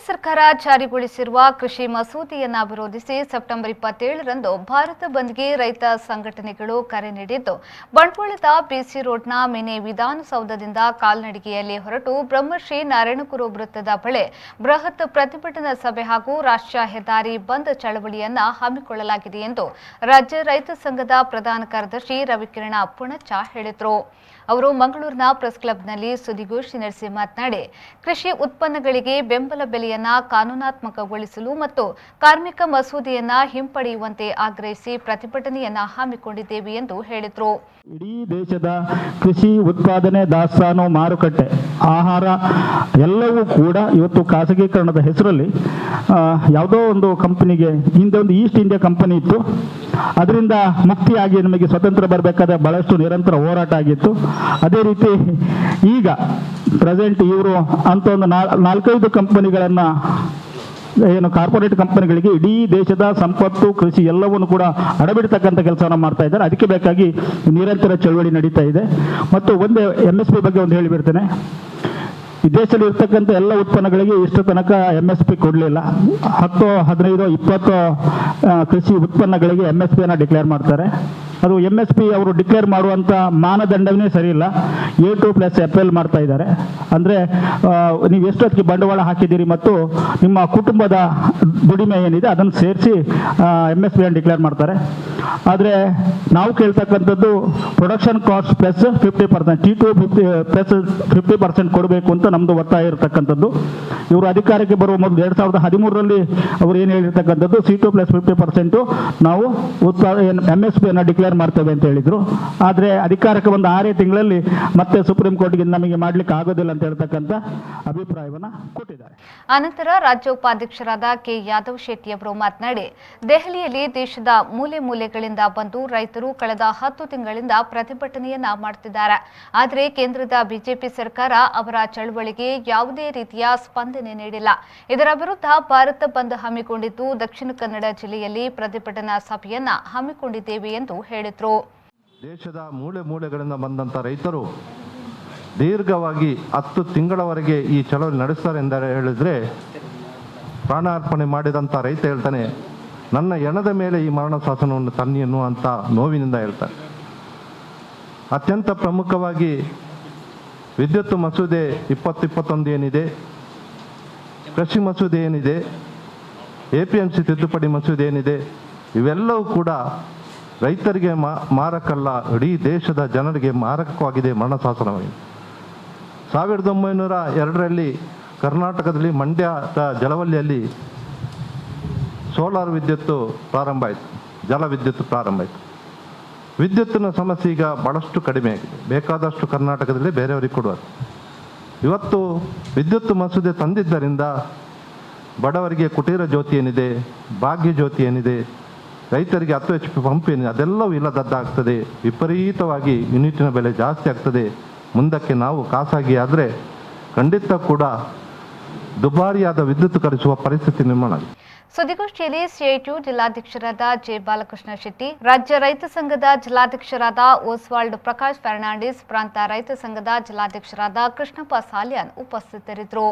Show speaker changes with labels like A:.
A: ಸರ್ಕಾರ ಜಾರಿಗೊಳಿಸಿರುವ ಕೃಷಿ ಮಸೂದೆಯನ್ನು ವಿರೋಧಿಸಿ ಸೆಪ್ಟೆಂಬರ್ 27ರಂದು ಭಾರತ ಬಂದ್ಗೆ ರೈತ ಸಂಘಟನೆಗಳು ಕರೆ ನೀಡಿದ್ದು, ಬಂಟ್ವಾಳದ ಬಿಸಿ ರೋಡ್ನ ಮಿನಿ ವಿಧಾನಸೌಧದಿಂದ ಕಾಲ್ನಡಿಗೆಯಲ್ಲಿ ಹೊರಟು ಬ್ರಹ್ಮಶ್ರೀ ನಾರಾಯಣಗುರು ವೃತ್ತದ ಬಳಿ ಬೃಹತ್ ಪ್ರತಿಭಟನಾ ಸಭೆ ಹಾಗೂ ರಾಷ್ಟ್ರೀಯ ಹೆದ್ದಾರಿ ಬಂದ್ ಚಳವಳಿಯನ್ನು ಹಮ್ಮಿಕೊಳ್ಳಲಾಗಿದೆ ಎಂದು ರಾಜ್ಯ ರೈತ ಸಂಘದ ಪ್ರಧಾನ ಕಾರ್ಯದರ್ಶಿ ರವಿಕಿರಣ ಪುಣಚ ಹೇಳಿದರು. ಅವರು ಮಂಗಳೂರಿನ ಪ್ರೆಸ್ ಕ್ಲಬ್ನಲ್ಲಿ ಸುದ್ದಿಗೋಷ್ಠಿ ನಡೆಸಿ ಮಾತನಾಡಿ, ಕೃಷಿ ಉತ್ಪನ್ನಗಳಿಗೆ ಬೆಂಬಲ ಬೆಲೆಯನ್ನು ಕಾನೂನಾತ್ಮಕಗೊಳಿಸಲು ಮತ್ತು ಕಾರ್ಮಿಕ ಮಸೂದೆಯನ್ನು ಹಿಂಪಡೆಯುವಂತೆ ಆಗ್ರಹಿಸಿ ಪ್ರತಿಭಟನೆಯನ್ನು ಹಮ್ಮಿಕೊಂಡಿದ್ದೇವೆ ಎಂದು ಹೇಳಿದರು.
B: ಇಡೀ ದೇಶದ ಕೃಷಿ ಉತ್ಪಾದನೆ, ದಾಸ್ತಾನು, ಮಾರುಕಟ್ಟೆ, ಆಹಾರ ಎಲ್ಲವೂ ಕೂಡ ಇವತ್ತು ಖಾಸಗೀಕರಣದ ಹೆಸರಲ್ಲಿ ಯಾವುದೋ ಒಂದು ಕಂಪನಿಗೆ, ಹಿಂದೆ ಒಂದು ಈಸ್ಟ್ ಇಂಡಿಯಾ ಕಂಪನಿ ಇತ್ತು, ಅದರಿಂದ ಮುಕ್ತಿಯಾಗಿ ನಮಗೆ ಸ್ವತಂತ್ರ ಬರಬೇಕಾದ್ರೆ ಬಹಳಷ್ಟು ನಿರಂತರ ಹೋರಾಟ ಆಗಿತ್ತು. ಅದೇ ರೀತಿ ಈಗ ಪ್ರೆಸೆಂಟ್ ಇವರು ಅಂತ ಒಂದು 4-5 ಕಂಪನಿಗಳನ್ನು, ಏನು ಕಾರ್ಪೊರೇಟ್ ಕಂಪನಿಗಳಿಗೆ ಇಡೀ ದೇಶದ ಸಂಪತ್ತು, ಕೃಷಿ ಎಲ್ಲವನ್ನು ಕೂಡ ಅಡಬಿಡ್ತಕ್ಕಂಥ ಕೆಲಸವನ್ನು ಮಾಡ್ತಾ ಇದ್ದಾರೆ. ಅದಕ್ಕೆ ಬೇಕಾಗಿ ನಿರಂತರ ಚಳವಳಿ ನಡೀತಾ ಇದೆ. ಮತ್ತು ಒಂದೇ MSP ಬಗ್ಗೆ ಒಂದು ಹೇಳಿಬಿಡ್ತೇನೆ. ಈ ದೇಶದಲ್ಲಿ ಇರ್ತಕ್ಕಂಥ ಎಲ್ಲ ಉತ್ಪನ್ನಗಳಿಗೆ ಇಷ್ಟು ತನಕ MSP ಕೊಡಲಿಲ್ಲ. 10, 15, 20 ಕೃಷಿ ಉತ್ಪನ್ನಗಳಿಗೆ MSPಯನ್ನು ಡಿಕ್ಲೇರ್ ಮಾಡ್ತಾರೆ. ಅದು MSP ಅವರು ಡಿಕ್ಲೇರ್ ಮಾಡುವಂಥ ಮಾನದಂಡವೇ ಸರಿ ಇಲ್ಲ. A2+FL ಮಾಡ್ತಾ ಇದ್ದಾರೆ. ಅಂದರೆ ನೀವು ಎಷ್ಟೊತ್ತಿಗೆ ಬಂಡವಾಳ ಹಾಕಿದ್ದೀರಿ ಮತ್ತು ನಿಮ್ಮ ಕುಟುಂಬದ ದುಡಿಮೆ ಏನಿದೆ ಅದನ್ನು ಸೇರಿಸಿ MSPಯನ್ನು ಡಿಕ್ಲೇರ್ ಮಾಡ್ತಾರೆ. ಆದರೆ ನಾವು ಕೇಳ್ತಕ್ಕಂಥದ್ದು production cost plus 50%, T2 plus 50% ಕೊಡಬೇಕು ಅಂತ ನಮ್ಮದು ಒತ್ತಾಯ ಇರತಕ್ಕಂಥದ್ದು. ಇವರು ಅಧಿಕಾರಕ್ಕೆ ಬರುವ ಮೊದಲು 2013ರಲ್ಲಿ ಅವರು ಏನು ಹೇಳಿರ್ತಕ್ಕಂಥದ್ದು, C2+50% ನಾವು MSPಯನ್ನು ಡಿಕ್ಲೇರ್ ಮಾಡ್ತೇವೆ ಅಂತ ಹೇಳಿದ್ರು. ಆದರೆ ಅಧಿಕಾರಕ್ಕೆ ಬಂದ 6 ತಿಂಗಳಲ್ಲಿ ಮತ್ತೆ ಸುಪ್ರೀಂ ಕೋರ್ಟ್ಗೆ ನಮಗೆ ಮಾಡ್ಲಿಕ್ಕೆ ಆಗೋದಿಲ್ಲ ಅಂತ ಹೇಳ್ತಕ್ಕಂಥ ಅಭಿಪ್ರಾಯವನ್ನು ಕೊಟ್ಟಿದ್ದಾರೆ.
A: ಅನಂತರ ರಾಜ್ಯ ಉಪಾಧ್ಯಕ್ಷರಾದ ಕೆ ಯಾದವ್ ಶೆಟ್ಟಿ ಅವರು ಮಾತನಾಡಿ, ದೆಹಲಿಯಲ್ಲಿ ದೇಶದ ಮೂಲೆ ಮೂಲೆಗಳಿಂದ ಬಂದು ರೈತರು ಕಳೆದ 10 ತಿಂಗಳಿಂದ ಪ್ರತಿಭಟನೆಯನ್ನ ಮಾಡುತ್ತಿದ್ದಾರೆ. ಆದರೆ ಕೇಂದ್ರದ ಬಿಜೆಪಿ ಸರ್ಕಾರ ಅವರ ಚಳವಳಿಗೆ ಯಾವುದೇ ರೀತಿಯ ಸ್ಪಂದನೆ ನೀಡಿಲ್ಲ. ಇದರ ವಿರುದ್ಧ ಭಾರತ ಬಂದ್ ಹಮ್ಮಿಕೊಂಡಿದ್ದು, ದಕ್ಷಿಣ ಕನ್ನಡ ಜಿಲ್ಲೆಯಲ್ಲಿ ಪ್ರತಿಭಟನಾ ಸಭೆಯನ್ನ ಹಮ್ಮಿಕೊಂಡಿದ್ದೇವೆ ಎಂದು ಹೇಳಿದರು.
C: ದೇಶದ ಮೂಲೆ ಮೂಲೆಗಳಿಂದ ಬಂದಂತ ರೈತರು ದೀರ್ಘವಾಗಿ 10 ತಿಂಗಳವರೆಗೆ ಈ ಚಳವಳಿ ನಡೆಸ್ತಾರೆ ಎಂದು ಹೇಳಿದ್ರೆ, ಪ್ರಾಣಾರ್ಪಣೆ ಮಾಡಿದಂಥ ರೈತ ಹೇಳ್ತಾನೆ, ನನ್ನ ಹೆಣದ ಮೇಲೆ ಈ ಮರಣ ಶಾಸನವನ್ನು ತನ್ನಿ ಎನ್ನುವಂಥ ನೋವಿನಿಂದ ಹೇಳ್ತಾರೆ. ಅತ್ಯಂತ ಪ್ರಮುಖವಾಗಿ ವಿದ್ಯುತ್ ಮಸೂದೆ 2021 ಏನಿದೆ, ಕೃಷಿ ಮಸೂದೆ ಏನಿದೆ, APMC ತಿದ್ದುಪಡಿ ಮಸೂದೆ ಏನಿದೆ, ಇವೆಲ್ಲವೂ ಕೂಡ ರೈತರಿಗೆ ಮಾರಕಲ್ಲ, ಇಡೀ ದೇಶದ ಜನರಿಗೆ ಮಾರಕವಾಗಿದೆ ಮರಣ ಶಾಸನವಾಗಿದೆ. 1902ರಲ್ಲಿ ಕರ್ನಾಟಕದಲ್ಲಿ ಮಂಡ್ಯದ ಜಲವಳ್ಳಿಯಲ್ಲಿ ಸೋಲಾರ್ ವಿದ್ಯುತ್ತು ಪ್ರಾರಂಭ ಆಯಿತು, ಜಲ ವಿದ್ಯುತ್ ಪ್ರಾರಂಭ ಆಯಿತು. ವಿದ್ಯುತ್ತಿನ ಸಮಸ್ಯೆ ಈಗ ಭಾಳಷ್ಟು ಕಡಿಮೆ ಆಗಿದೆ, ಬೇಕಾದಷ್ಟು ಕರ್ನಾಟಕದಲ್ಲಿ ಬೇರೆಯವರಿಗೆ ಕೊಡುವರು. ಇವತ್ತು ವಿದ್ಯುತ್ ಮಸೂದೆ ತಂದಿದ್ದರಿಂದ ಬಡವರಿಗೆ ಕುಟೀರ ಜ್ಯೋತಿ ಏನಿದೆ, ಭಾಗ್ಯ ಜ್ಯೋತಿ ಏನಿದೆ, ರೈತರಿಗೆ 10 HP ಪಂಪ್ ಏನಿದೆ, ಅದೆಲ್ಲವೂ ಇಲ್ಲದದ್ದಾಗ್ತದೆ. ವಿಪರೀತವಾಗಿ ಯೂನಿಟಿನ ಬೆಲೆ ಜಾಸ್ತಿ ಆಗ್ತದೆ. ಮುಂದಕ್ಕೆ ನಾವು ಖಾಸಗಿ ಆದರೆ ಖಂಡಿತ ಕೂಡ ದುಬಾರಿಯಾದ ವಿದ್ಯುತ್ ಖರೀದಿಸುವ ಪರಿಸ್ಥಿತಿ ನಿರ್ಮಾಣ ಆಗಿದೆ.
A: ಸುದ್ದಿಗೋಷ್ಠಿಯಲ್ಲಿ CITU ಜಿಲ್ಲಾಧ್ಯಕ್ಷರಾದ ಜೆ ಬಾಲಕೃಷ್ಣ ಶೆಟ್ಟಿ, ರಾಜ್ಯ ರೈತ ಸಂಘದ ಜಿಲ್ಲಾಧ್ಯಕ್ಷರಾದ ಓಸ್ವಾಲ್ಡ್ ಪ್ರಕಾಶ್ ಫರ್ನಾಂಡಿಸ್, ಪ್ರಾಂತ ರೈತ ಸಂಘದ ಜಿಲ್ಲಾಧ್ಯಕ್ಷರಾದ ಕೃಷ್ಣಪ್ಪ ಸಾಲ್ಯಾನ್ ಉಪಸ್ಥಿತರಿದ್ದರು.